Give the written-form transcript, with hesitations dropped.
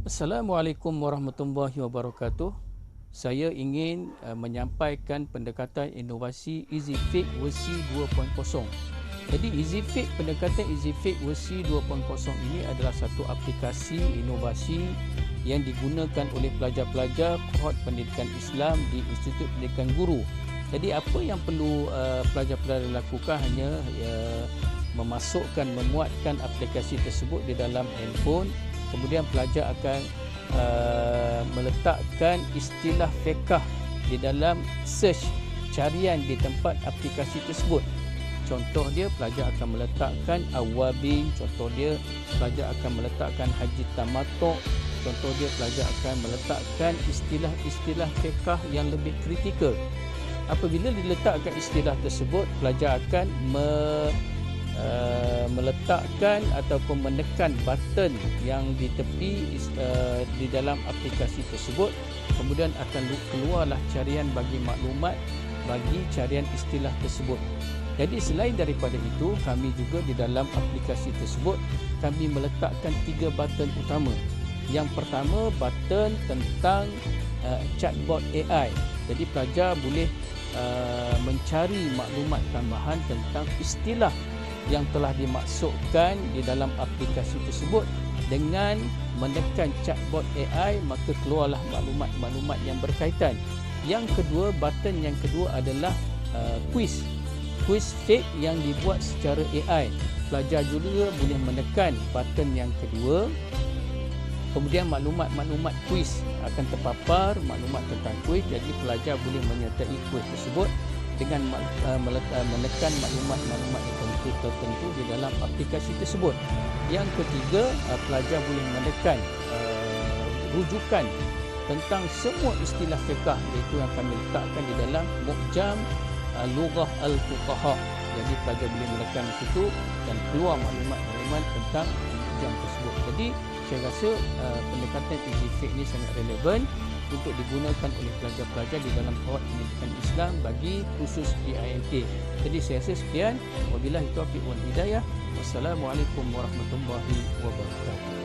Assalamualaikum warahmatullahi wabarakatuh. Saya ingin menyampaikan pendekatan inovasi EasyFit versi 2.0. Jadi EasyFit, pendekatan EasyFit versi 2.0 ini adalah satu aplikasi inovasi yang digunakan oleh pelajar-pelajar kohort pendidikan Islam di Institut Pendidikan Guru. Jadi apa yang perlu pelajar-pelajar lakukan hanya memuatkan aplikasi tersebut di dalam handphone. Kemudian pelajar akan meletakkan istilah fiqh di dalam search carian di tempat aplikasi tersebut. Contoh dia, pelajar akan meletakkan awabin. Contoh dia, pelajar akan meletakkan haji tamattu'. Contoh dia, pelajar akan meletakkan istilah-istilah fiqh yang lebih kritikal. Apabila diletakkan istilah tersebut, pelajar akan meletakkan ataupun menekan button yang di tepi di dalam aplikasi tersebut. Kemudian akan keluarlah carian bagi maklumat bagi carian istilah tersebut. Jadi selain daripada itu, kami juga di dalam aplikasi tersebut kami meletakkan 3 button utama. Yang pertama, button tentang chatbot AI. Jadi pelajar boleh mencari maklumat tambahan tentang istilah yang telah dimaksudkan di dalam aplikasi tersebut. Dengan menekan chatbot AI, maka keluarlah maklumat-maklumat yang berkaitan. Yang kedua, button yang kedua adalah quiz fake yang dibuat secara AI. Pelajar juga boleh menekan button yang kedua. Kemudian maklumat-maklumat kuis akan terpapar, maklumat tentang kuis. Jadi pelajar boleh menyertai kuis tersebut dengan menekan maklumat-maklumat tertentu di dalam aplikasi tersebut. Yang ketiga, pelajar boleh menekan rujukan tentang semua istilah fiqh, iaitu yang kami letakkan di dalam Mu'jam Lughah Al-Fuqaha. Jadi pelajar boleh menekan di situ dan keluar maklumat-maklumat tentang Mu'jam tersebut. Jadi saya rasa pendekatan EasyFit ini sangat relevan untuk digunakan oleh pelajar-pelajar di dalam kohort pendidikan Islam bagi khusus PINT. Jadi saya rasa sekian. Wabillahi taufiq wal hidayah. Wassalamualaikum warahmatullahi wabarakatuh.